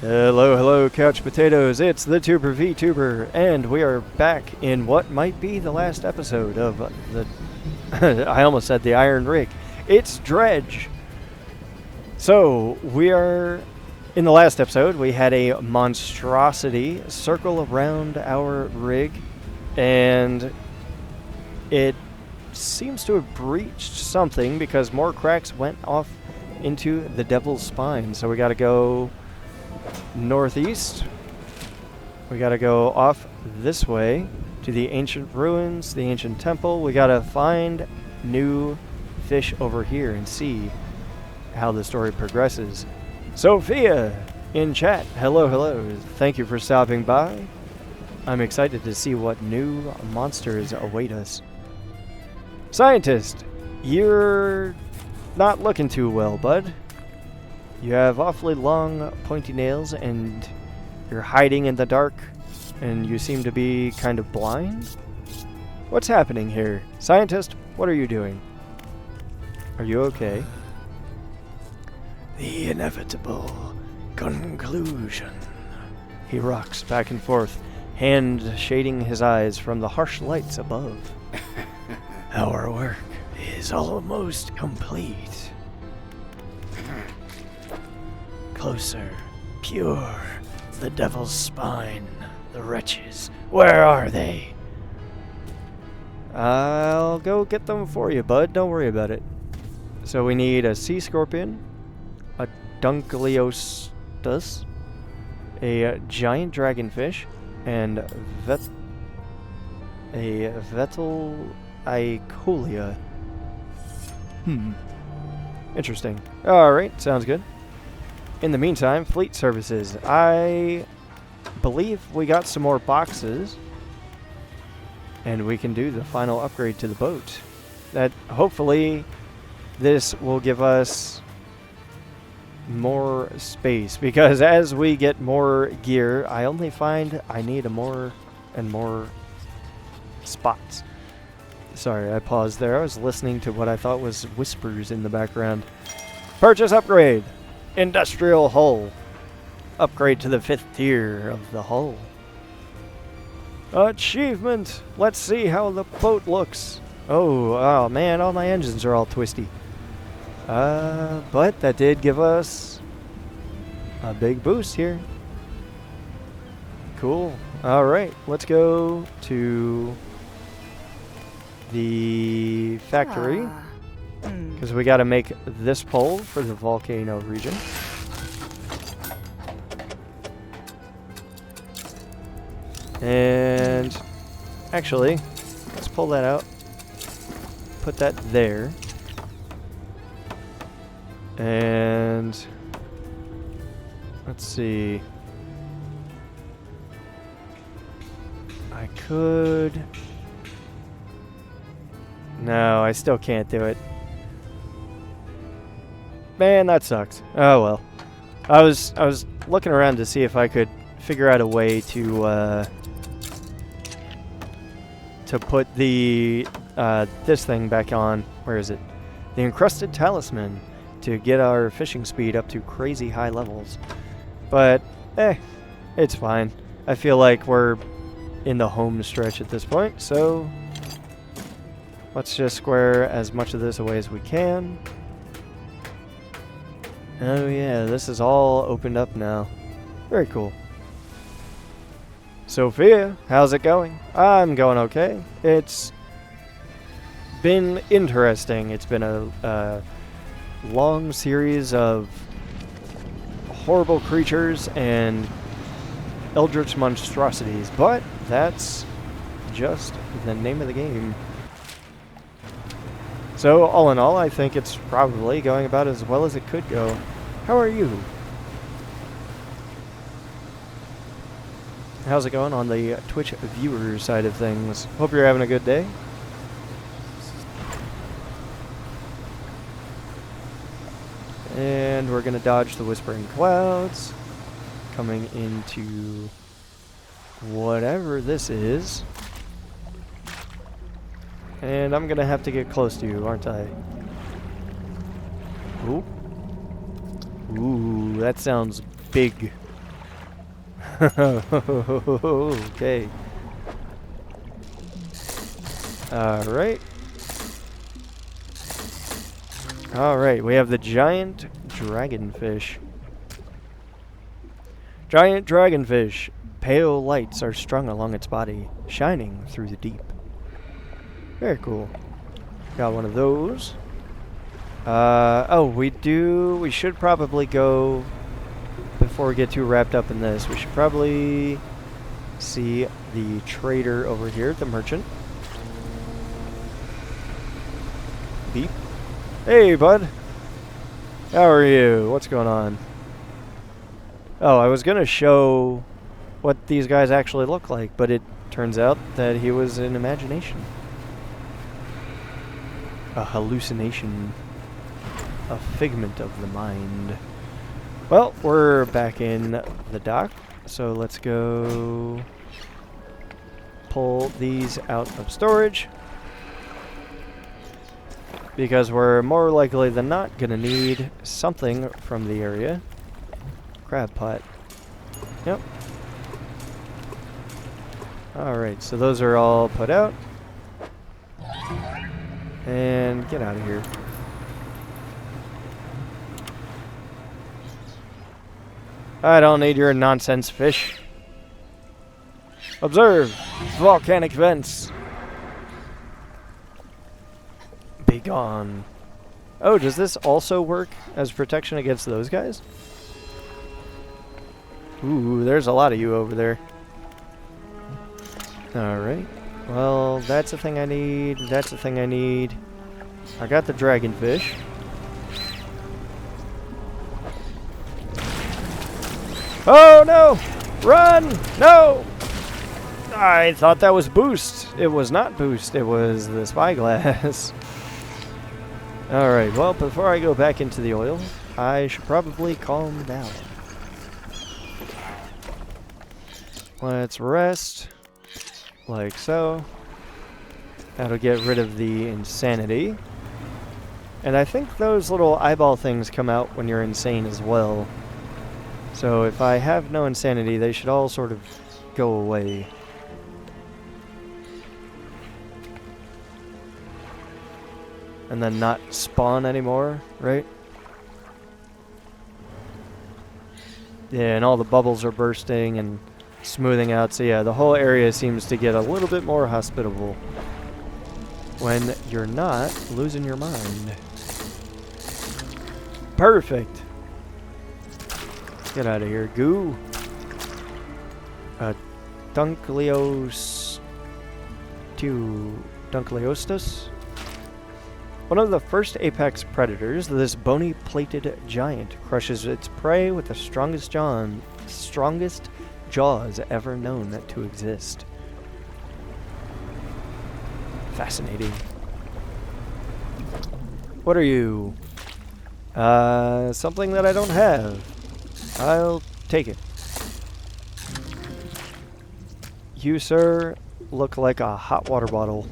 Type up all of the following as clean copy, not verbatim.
Hello, hello, couch potatoes. It's the Tuber VTuber, and we are back in what might be the last episode of the. I almost said the Iron Rig. It's Dredge. So, we are. In the last episode, we had a monstrosity circle around our rig, and it seems to have breached something because more cracks went off into the devil's spine. So, we gotta go northeast. We gotta go off this way to the ancient ruins, the ancient temple. We gotta find new fish over here and see how the story progresses. Sophia in chat, hello, hello. Thank you for stopping by. I'm excited to see what new monsters await us. Scientist, you're not looking too well, bud. You have awfully long, pointy nails, and you're hiding in the dark, and you seem to be kind of blind? What's happening here? Scientist, what are you doing? Are you okay? The inevitable conclusion. He rocks back and forth, hand shading his eyes from the harsh lights above. Our work is almost complete. Closer, pure, the devil's spine, the wretches. Where are they? I'll go get them for you, bud. Don't worry about it. So we need a sea scorpion, a Dunkleostus, a giant dragonfish, and a Vetal Icolia. Interesting. Alright, sounds good. In the meantime, fleet services. I believe we got some more boxes, and we can do the final upgrade to the boat. That hopefully this will give us more space, because as we get more gear, I only find I need more and more spots. Sorry, I paused there. I was listening to what I thought was whispers in the background. Purchase upgrade. Industrial hull. Upgrade to the 5th tier of the hull. Achievement. Let's see how the boat looks. Oh man, all my engines are all twisty. But that did give us a big boost here. Cool. Alright, let's go to the factory. Because we got to make this pole for the volcano region. And actually, let's pull that out. Put that there. And let's see. I could... No, I still can't do it. Man, that sucks. Oh well. I was looking around to see if I could figure out a way to put the this thing back on. Where is it? The encrusted talisman, to get our fishing speed up to crazy high levels. But it's fine. I feel like we're in the home stretch at this point, so let's just square as much of this away as we can. Oh yeah, this is all opened up now. Very cool. Sophia, how's it going? I'm going okay. It's been interesting. It's been a long series of horrible creatures and eldritch monstrosities, but that's just the name of the game. So, all in all, I think it's probably going about as well as it could go. How are you? How's it going on the Twitch viewer side of things? Hope you're having a good day. And we're going to dodge the whispering clouds. Coming into whatever this is. And I'm going to have to get close to you, aren't I? Ooh. Ooh, that sounds big. Okay. Alright. Alright, we have the giant dragonfish. Giant dragonfish. Pale lights are strung along its body, shining through the deep. Very cool. Got one of those. Oh, we should probably go, before we get too wrapped up in this, we should probably see the trader over here, the merchant. Beep. Hey, bud. How are you? What's going on? Oh, I was gonna show what these guys actually look like, but it turns out that he was an imagination. A hallucination. A figment of the mind. Well, we're back in the dock, so let's go pull these out of storage, because we're more likely than not gonna need something from the area. Crab pot. Yep. Alright, so those are all put out. And get out of here. I don't need your nonsense, fish. Observe volcanic vents. Be gone. Oh, does this also work as protection against those guys? Ooh, there's a lot of you over there. Alright. Well, that's the thing I need. That's the thing I need. I got the dragonfish. Oh no! Run! No! I thought that was boost. It was not boost. It was the spyglass. Alright, well, before I go back into the oil, I should probably calm down. Let's rest. Like so. That'll get rid of the insanity. And I think those little eyeball things come out when you're insane as well. So if I have no insanity, they should all sort of go away. And then not spawn anymore, right? Yeah, and all the bubbles are bursting and smoothing out. So yeah, the whole area seems to get a little bit more hospitable when you're not losing your mind. Perfect. Get out of here, goo. Dunkleostus. One of the first apex predators, this bony plated giant crushes its prey with the strongest jaws ever known to exist. Fascinating. What are you? Something that I don't have. I'll take it. You, sir, look like a hot water bottle.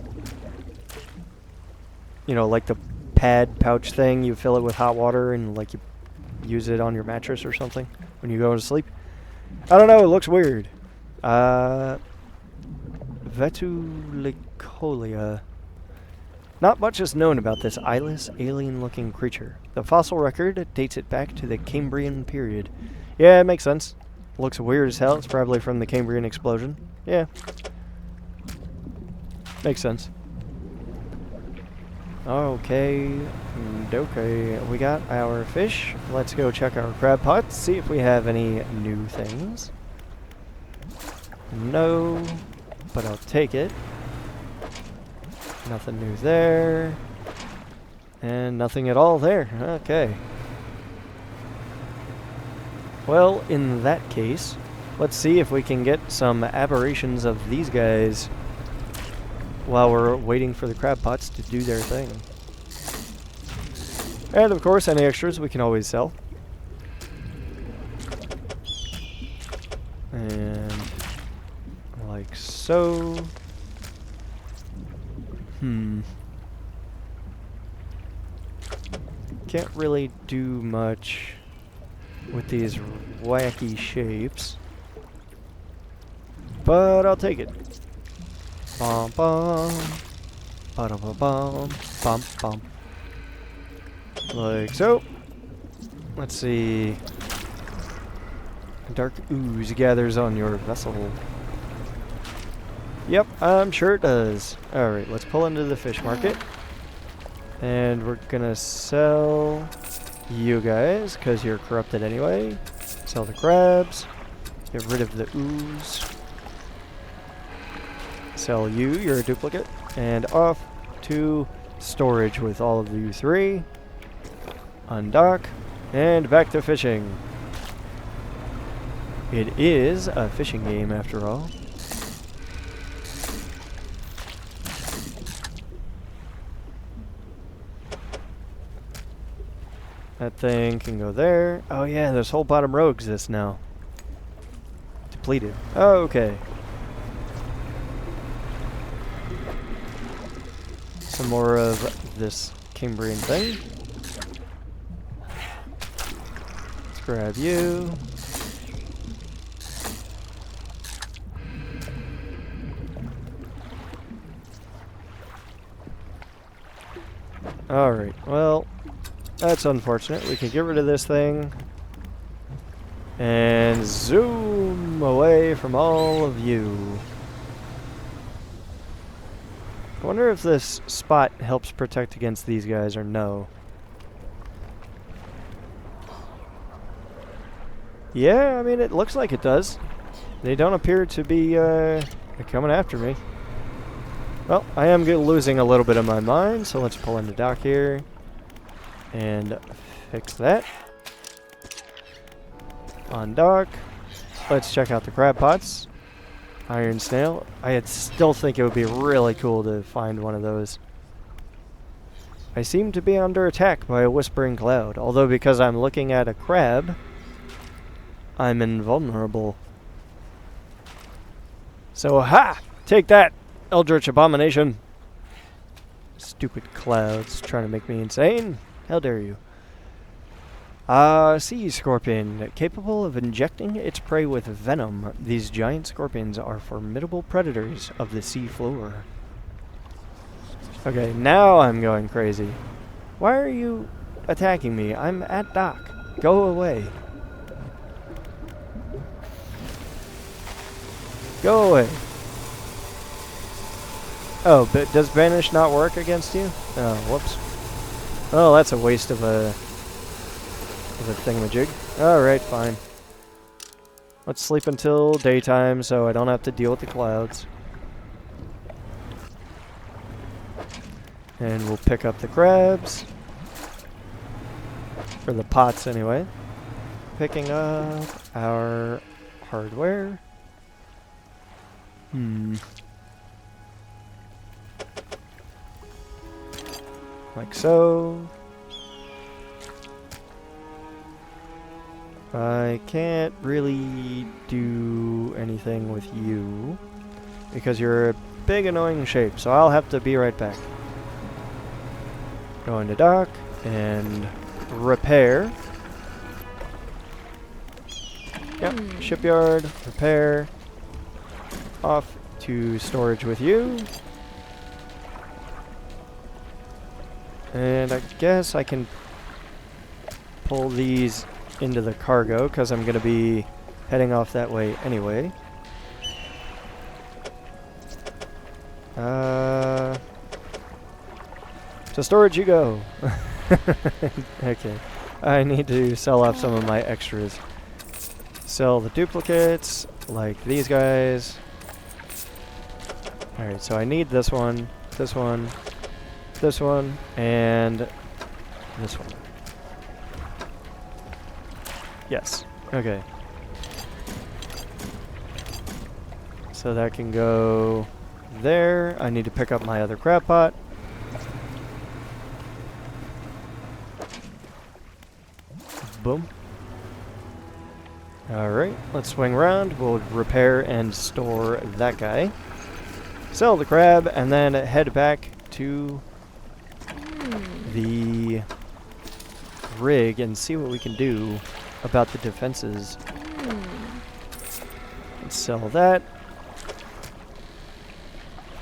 You know, like the pad pouch thing, you fill it with hot water and like you use it on your mattress or something when you go to sleep. I don't know, it looks weird. Vetulicolia. Not much is known about this eyeless, alien-looking creature. The fossil record dates it back to the Cambrian period. Yeah, it makes sense. Looks weird as hell. It's probably from the Cambrian explosion. Yeah. Makes sense. Okay. Okay. We got our fish. Let's go check our crab pots, see if we have any new things. No, but I'll take it. Nothing new there. And nothing at all there. Okay. Well, in that case, let's see if we can get some aberrations of these guys while we're waiting for the crab pots to do their thing. And of course, any extras we can always sell. And like so. Can't really do much with these wacky shapes. but I'll take it. Bum bum. Ba-da-ba-bum. Bum bum. Like so. Let's see. Dark ooze gathers on your vessel. Yep, I'm sure it does. Alright, let's pull into the fish market. And we're gonna sell you guys, because you're corrupted anyway. Sell the crabs. Get rid of the ooze. Sell you, you're a duplicate. And off to storage with all of you three. Undock. And back to fishing. It is a fishing game after all. That thing can go there. Oh yeah, this whole bottom row exists now. Depleted. Oh, okay. Some more of this Cambrian thing. Let's grab you. Alright, well, that's unfortunate. We can get rid of this thing and zoom away from all of you. I wonder if this spot helps protect against these guys or no. Yeah, I mean, it looks like it does. They don't appear to be coming after me. Well, I am losing a little bit of my mind, so let's pull in the dock here and fix that. On dock, let's check out the crab pots. Iron snail. I still think it would be really cool to find one of those. I seem to be under attack by a whispering cloud, although because I'm looking at a crab, I'm invulnerable. So, ha! Take that, Eldritch Abomination! Stupid clouds trying to make me insane. How dare you? Sea scorpion, capable of injecting its prey with venom. These giant scorpions are formidable predators of the sea floor. Okay, now I'm going crazy. Why are you attacking me? I'm at dock. Go away. Go away. Oh, but does Banish not work against you? Oh, whoops. Oh, that's a waste of a thingamajig. Alright, fine. Let's sleep until daytime so I don't have to deal with the clouds. And we'll pick up the crabs. For the pots, anyway. Picking up our hardware. Like so. I can't really do anything with you because you're a big annoying shape, so I'll have to be right back. Go into dock and repair. Yep, shipyard, repair. Off to storage with you. And I guess I can pull these into the cargo because I'm going to be heading off that way anyway. To storage you go. Okay. I need to sell off some of my extras. Sell the duplicates, like these guys. Alright, so I need this one, this one, this one, and this one. Yes. Okay. So that can go there. I need to pick up my other crab pot. Boom. Alright, let's swing around. We'll repair and store that guy. Sell the crab, and then head back to the rig and see what we can do about the defenses. Let's sell that.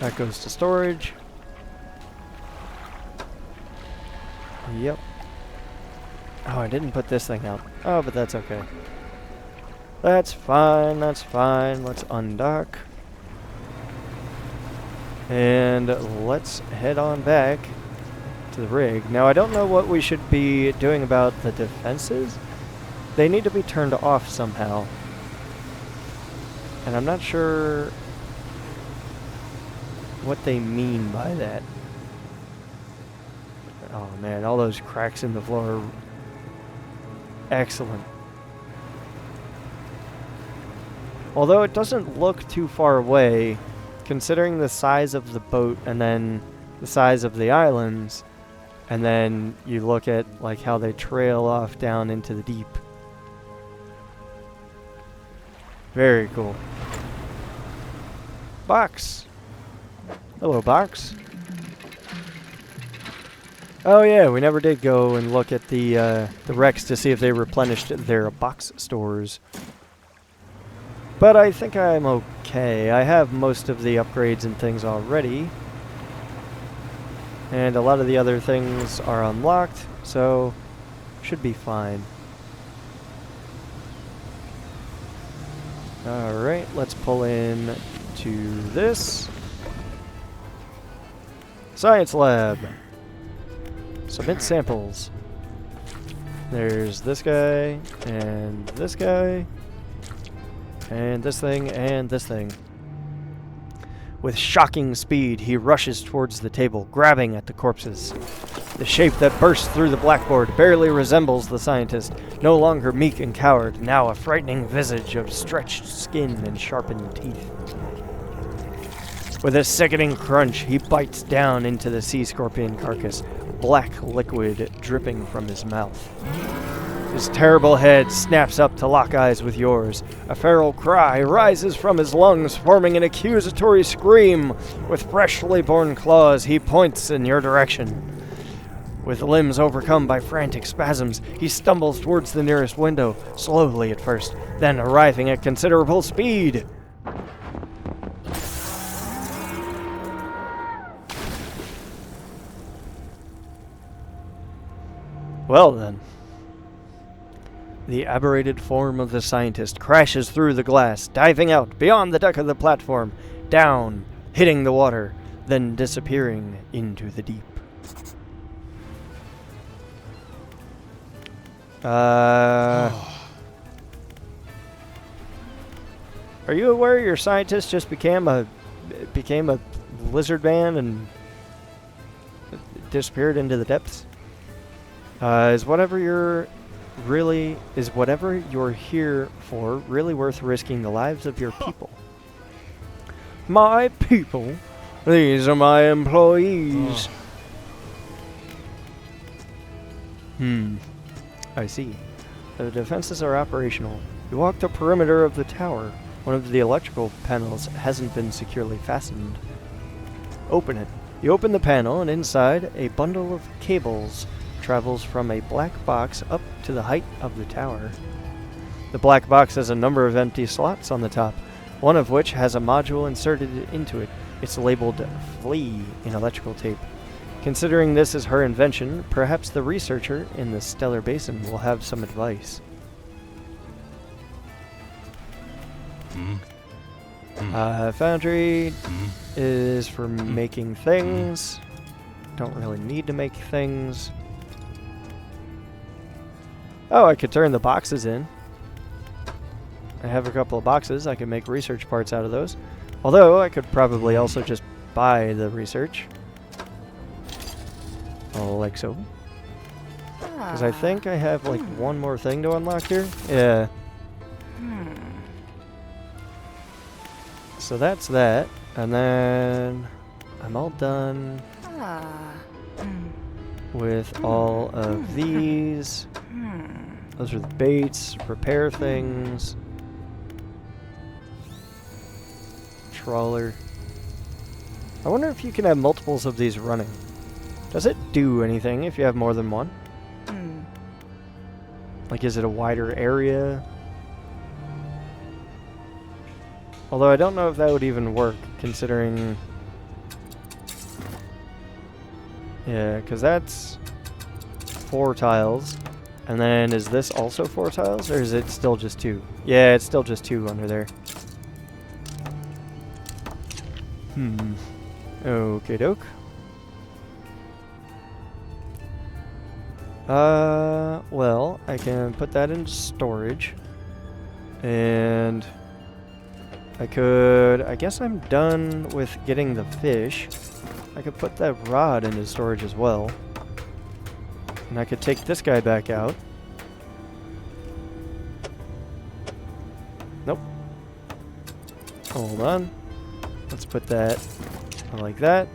That goes to storage. Yep. Oh, I didn't put this thing out. Oh, but that's okay. That's fine, that's fine. Let's undock. And let's head on back to the rig. Now, I don't know what we should be doing about the defenses. They need to be turned off somehow. And I'm not sure what they mean by that. Oh man, all those cracks in the floor are excellent. Although it doesn't look too far away, considering the size of the boat and then the size of the islands, and then you look at like how they trail off down into the deep. Very cool. Box. Hello, box. Oh yeah, we never did go and look at the wrecks to see if they replenished their box stores. But I think I'm okay. I have most of the upgrades and things already. And a lot of the other things are unlocked, so should be fine. Alright, let's pull in to this. Science lab. Submit samples. There's this guy, and this guy. And this thing, and this thing. With shocking speed, he rushes towards the table, grabbing at the corpses. The shape that bursts through the blackboard barely resembles the scientist, no longer meek and coward, now a frightening visage of stretched skin and sharpened teeth. With a sickening crunch, he bites down into the sea scorpion carcass, black liquid dripping from his mouth. His terrible head snaps up to lock eyes with yours. A feral cry rises from his lungs, forming an accusatory scream. With freshly born claws, he points in your direction. With limbs overcome by frantic spasms, he stumbles towards the nearest window, slowly at first, then arriving at considerable speed. Well then. The aberrated form of the scientist crashes through the glass, diving out beyond the deck of the platform, down, hitting the water, then disappearing into the deep. Are you aware your scientist just became a lizard man and disappeared into the depths? Is whatever you're here for really worth risking the lives of your people? My people? These are my employees. I see. The defenses are operational. You walk the perimeter of the tower. One of the electrical panels hasn't been securely fastened. Open it. You open the panel, and inside, a bundle of cables travels from a black box up to the height of the tower. The black box has a number of empty slots on the top, one of which has a module inserted into it. It's labeled Flea in electrical tape. Considering this is her invention, perhaps the researcher in the stellar basin will have some advice. Foundry is for making things. Don't really need to make things. Oh, I could turn the boxes in. I have a couple of boxes. I can make research parts out of those. Although, I could probably also just buy the research. Like so. Because I think I have like one more thing to unlock here. Yeah. So that's that. And then I'm all done with all of these. Those are the baits, repair things. Trawler. I wonder if you can have multiples of these running. Does it do anything if you have more than one? Like, is it a wider area? Although I don't know if that would even work, considering Yeah, because that's 4 tiles. And then is this also 4 tiles, or is it still just 2? Yeah, it's still just 2 under there. Okay, doke. Well, I can put that in storage. And I guess I'm done with getting the fish. I could put that rod into storage as well. And I could take this guy back out. Nope. Hold on. Let's put that like that.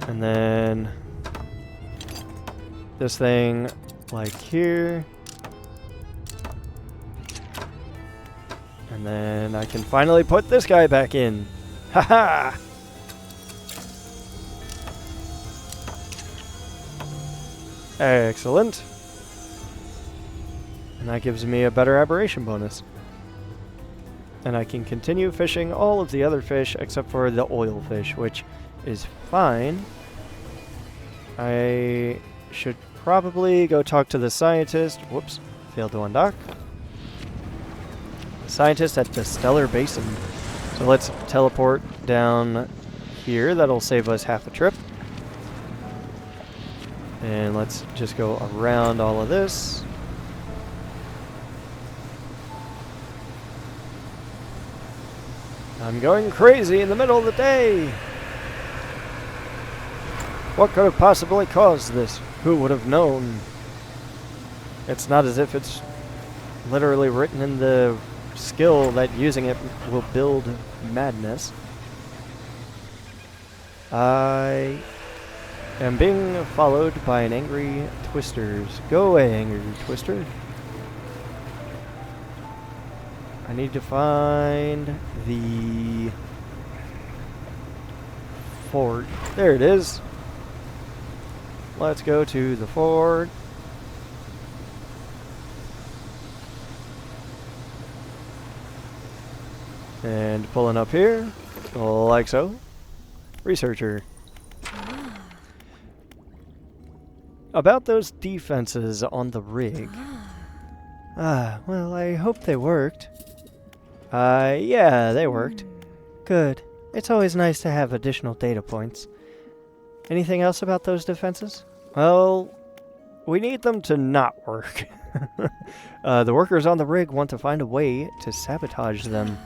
And then this thing like here. And then I can finally put this guy back in. Haha! Excellent. And that gives me a better aberration bonus. And I can continue fishing all of the other fish except for the oil fish, which is fine. I should probably go talk to the scientist. Whoops, failed to undock. The scientist at the Stellar Basin. So let's teleport down here. That'll save us half a trip. And let's just go around all of this. I'm going crazy in the middle of the day! What could have possibly caused this? Who would have known? It's not as if it's literally written in the skill that using it will build madness. I am being followed by an angry Twisters. Go away, angry Twister. I need to find the fort. There it is. Let's go to the fort. And pulling up here, like so. Researcher. About those defenses on the rig. Well, I hope they worked. Yeah, they worked. Good. It's always nice to have additional data points. Anything else about those defenses? Well, we need them to not work. The workers on the rig want to find a way to sabotage them.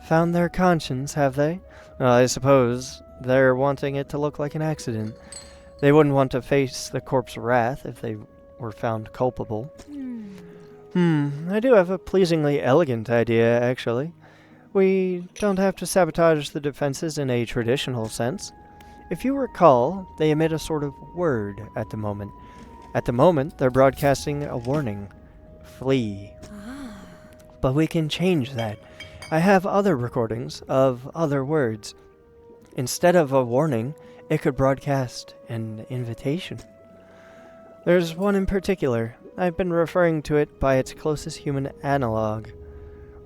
Found their conscience, have they? I suppose they're wanting it to look like an accident. They wouldn't want to face the corpse wrath if they were found culpable. I do have a pleasingly elegant idea, actually. We don't have to sabotage the defenses in a traditional sense. If you recall, they emit a sort of word at the moment. At the moment, they're broadcasting a warning. Flee. But we can change that. I have other recordings of other words. Instead of a warning, it could broadcast an invitation. There's one in particular. I've been referring to it by its closest human analog.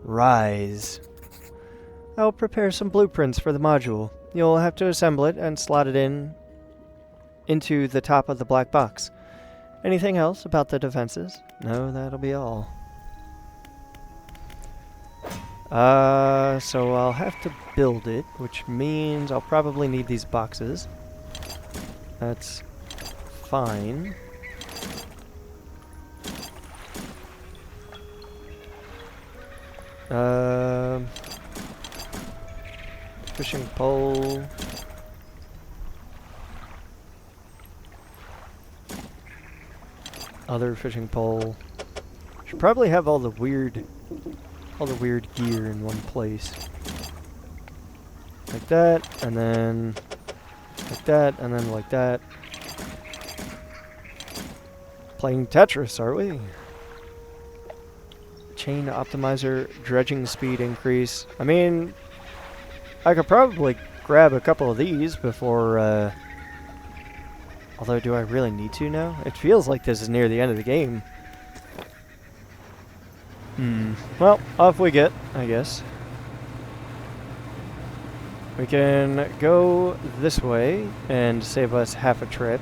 Rise. I'll prepare some blueprints for the module. You'll have to assemble it and slot it into the top of the black box. Anything else about the defenses? No, that'll be all. So I'll have to build it, which means I'll probably need these boxes. That's fine. Fishing pole. Other fishing pole. Should probably have all the weird gear in one place. Like that, and then like that, and then like that. Playing Tetris, are we? Chain optimizer, dredging speed increase. I mean, I could probably grab a couple of these before, although do I really need to now? It feels like this is near the end of the game. Well, off we get, I guess. We can go this way and save us half a trip.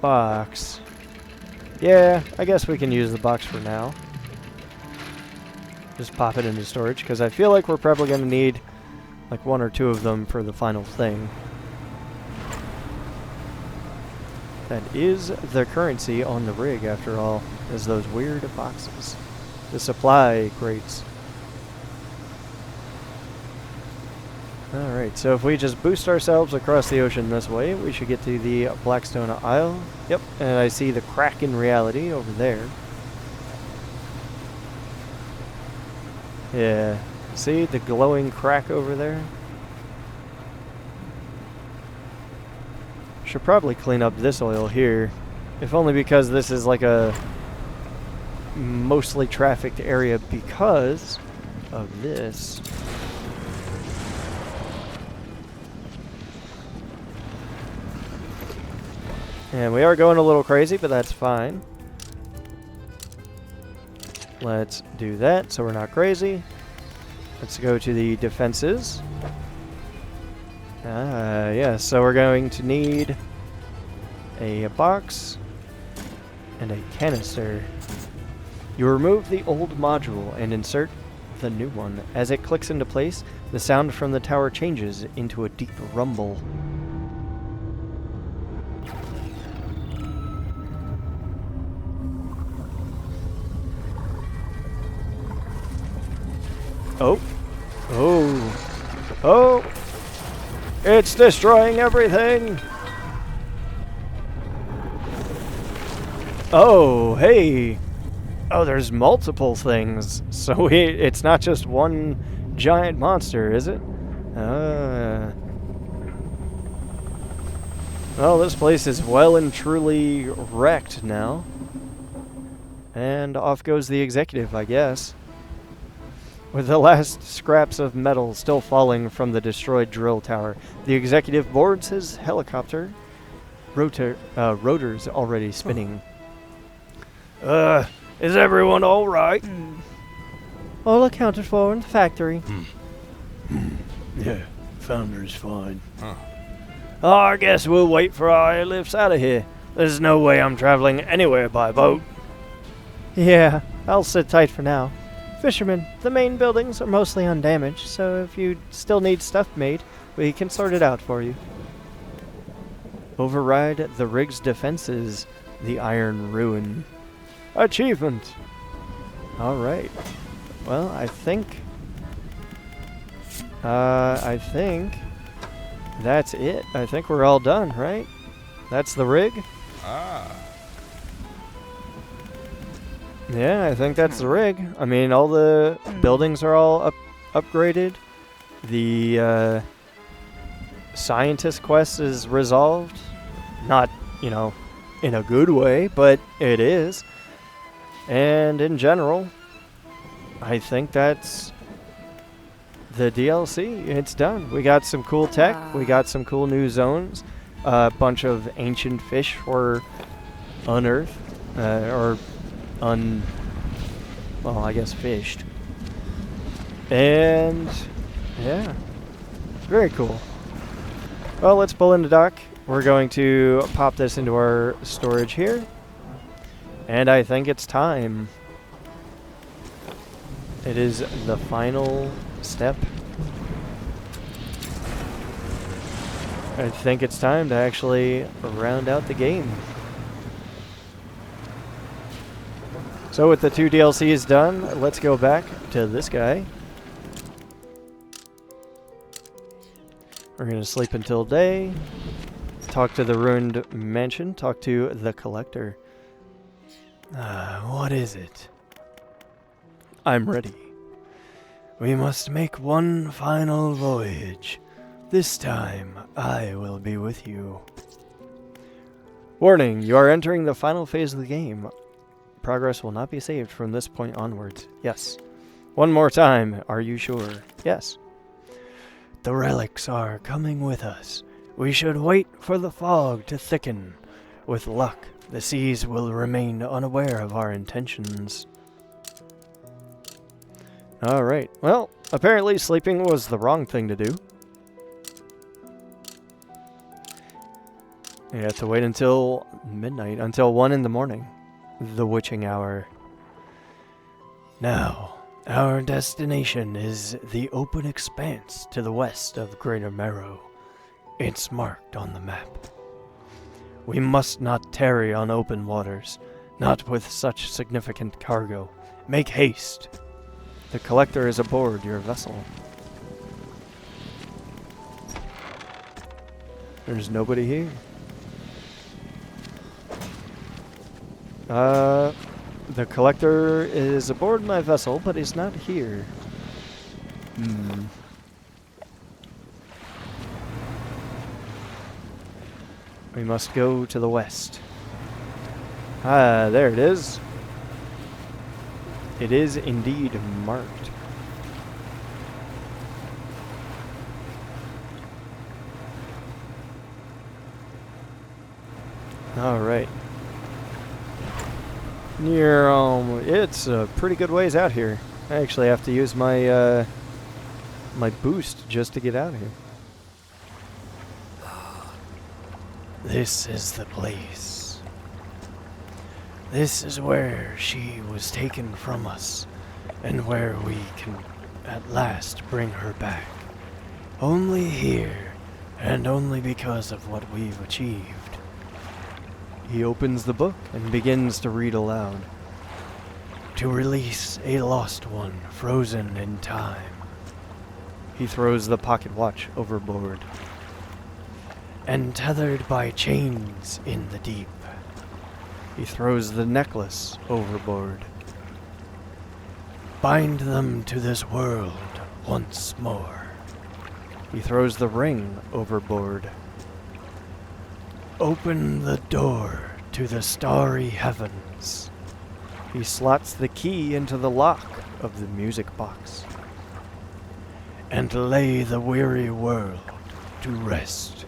Box. Yeah, I guess we can use the box for now. Just pop it into storage, because I feel like we're probably going to need like 1 or 2 of them for the final thing. That is the currency on the rig, after all, is those weird boxes. The supply crates. Alright, so if we just boost ourselves across the ocean this way, we should get to the Blackstone Isle. Yep, and I see the crack in reality over there. Yeah, see the glowing crack over there? Should probably clean up this oil here, if only because this is like a mostly trafficked area because of this. And we are going a little crazy, but that's fine. Let's do that so we're not crazy. Let's go to the defenses. Yeah, so we're going to need a box and a canister. You remove the old module and insert the new one. As it clicks into place, the sound from the tower changes into a deep rumble. Oh. Oh. Oh. It's destroying everything. Oh, hey. Oh, there's multiple things. So it's not just one giant monster, is it? Well, this place is well and truly wrecked now. And off goes the executive, I guess. With the last scraps of metal still falling from the destroyed drill tower, the executive boards his helicopter, rotors already spinning. Is everyone all right? All accounted for in the factory. Yeah, Founder's fine. Oh, I guess we'll wait for our airlifts out of here. There's no way I'm traveling anywhere by boat. Yeah, I'll sit tight for now. Fisherman, the main buildings are mostly undamaged, so if you still need stuff made, we can sort it out for you. Override the rig's defenses, the Iron Ruin. Achievement! Alright. Well, I think that's it. I think we're all done, right? That's the rig? Yeah, I think that's the rig. I mean, all the buildings are all upgraded. The scientist quest is resolved. Not, in a good way, but it is. And in general, I think that's the DLC. It's done. We got some cool tech. We got some cool new zones. A bunch of ancient fish were unearthed. Well, I guess fished. And, yeah. Very cool. Well, let's pull in the dock. We're going to pop this into our storage here. And I think it's time. It is the final step. I think it's time to actually round out the game. So with the 2 DLCs done, let's go back to this guy. We're going to sleep until day, talk to the ruined mansion, talk to the collector. What is it? I'm ready. We must make one final voyage. This time, I will be with you. Warning, you are entering the final phase of the game. Progress will not be saved from this point onwards. Yes. One more time. Are you sure? Yes. The relics are coming with us. We should wait for the fog to thicken. With luck, the seas will remain unaware of our intentions. Alright, well, apparently sleeping was the wrong thing to do. You have to wait until midnight, until 1 in the morning. The witching hour. Now, our destination is the open expanse to the west of Greater Marrow. It's marked on the map. We must not tarry on open waters, not with such significant cargo. Make haste. The collector is aboard your vessel. There's nobody here. The collector is aboard my vessel, but he's not here. We must go to the west. Ah, there it is. It is indeed marked. Alright. It's a pretty good ways out here. I actually have to use my my boost just to get out of here. This is the place. This is where she was taken from us, and where we can at last bring her back. Only here, and only because of what we've achieved. He opens the book and begins to read aloud. To release a lost one frozen in time. He throws the pocket watch overboard. And tethered by chains in the deep. He throws the necklace overboard. Bind them to this world once more. He throws the ring overboard. Open the door to the starry heavens. He slots the key into the lock of the music box. And lay the weary world to rest.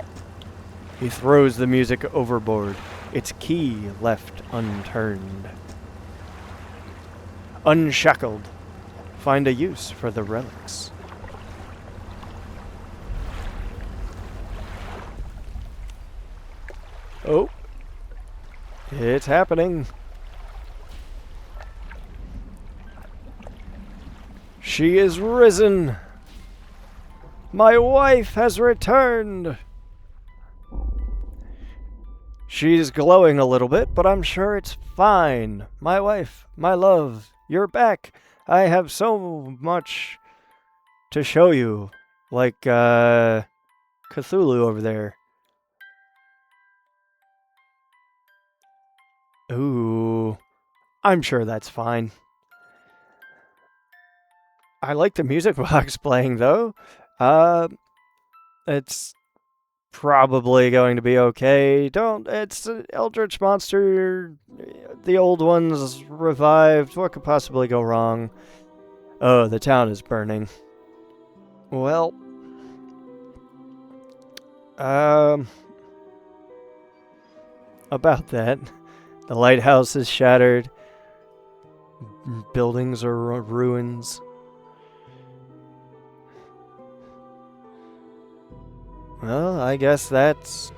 He throws the music overboard, its key left unturned. Unshackled, find a use for the relics. Oh, it's happening. She is risen. My wife has returned. She's glowing a little bit, but I'm sure it's fine. My wife, my love, you're back. I have so much to show you. Like, Cthulhu over there. Ooh, I'm sure that's fine. I like the music box playing, though. It's probably going to be okay. It's an Eldritch monster. The old one's revived. What could possibly go wrong? Oh, the town is burning. Well, about that. The lighthouse is shattered. Buildings are ruins. Well, I guess that's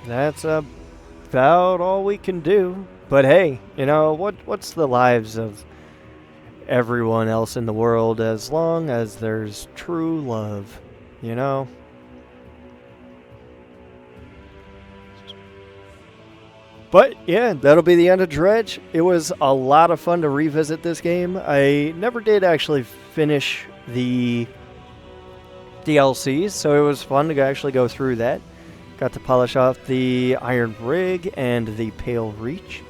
about all we can do. But hey, you know, what's the lives of everyone else in the world as long as there's true love, you know? But yeah, that'll be the end of Dredge. It was a lot of fun to revisit this game. I never did actually finish the DLCs, so it was fun to actually go through that. Got to polish off the Iron Rig and the Pale Reach.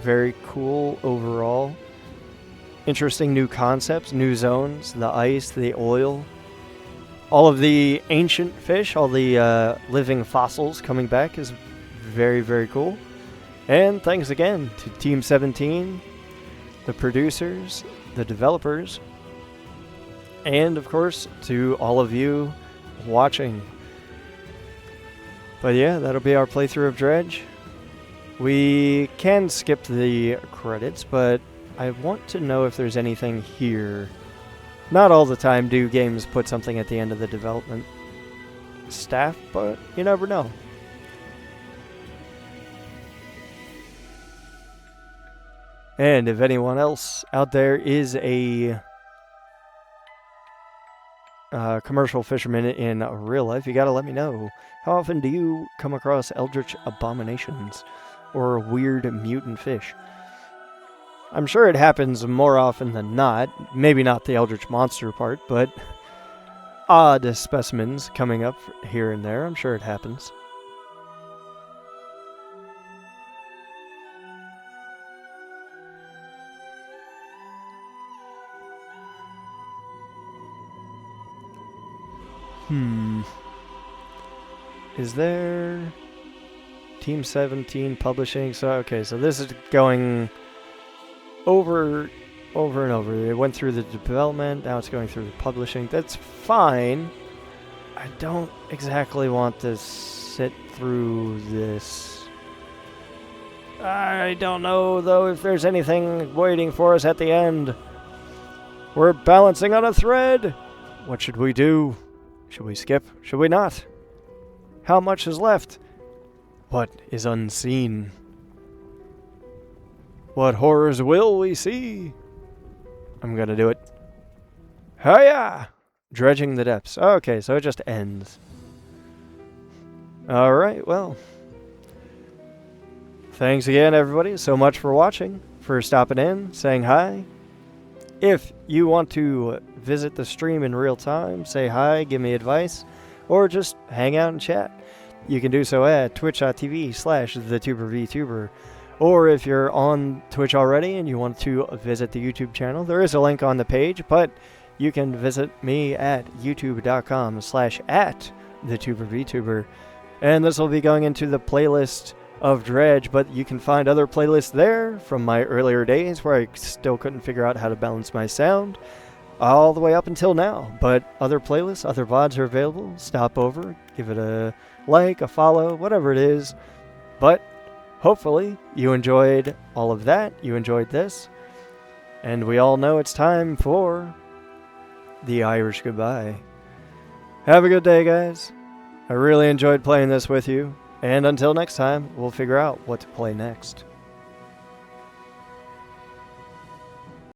Very cool overall. Interesting new concepts, new zones, the ice, the oil. All of the ancient fish, all the living fossils coming back is very, very cool. And thanks again to Team 17, the producers, the developers, and of course to all of you watching. But yeah, that'll be our playthrough of Dredge. We can skip the credits, but I want to know if there's anything here. Not all the time do games put something at the end of the development staff, but you never know. And if anyone else out there is a commercial fisherman in real life, you gotta let me know. How often do you come across eldritch abominations or weird mutant fish? I'm sure it happens more often than not. Maybe not the eldritch monster part, but odd specimens coming up here and there. I'm sure it happens. Is there Team 17 publishing? So okay, so this is going over and over. It went through the development, now it's going through the publishing. That's fine. I don't exactly want to sit through this. I don't know, though, if there's anything waiting for us at the end. We're balancing on a thread. What should we do? Should we skip? Should we not? How much is left? What is unseen? What horrors will we see? I'm gonna do it. Hiya! Dredging the depths. Okay, so it just ends. Alright, well. Thanks again, everybody, so much for watching, for stopping in, saying hi. If you want to visit the stream in real time, say hi, give me advice, or just hang out and chat, you can do so at twitch.tv/thetubervtuber. Or if you're on Twitch already and you want to visit the YouTube channel, there is a link on the page, but you can visit me at youtube.com/@thetubervtuber. And this will be going into the playlist of Dredge, but you can find other playlists there from my earlier days where I still couldn't figure out how to balance my sound, all the way up until now. But other playlists, other VODs are available. Stop over, give it a like, a follow, whatever it is. But hopefully you enjoyed all of that, you enjoyed this, and we all know it's time for the Irish goodbye. Have a good day, guys. I really enjoyed playing this with you, and until next time, we'll figure out what to play next.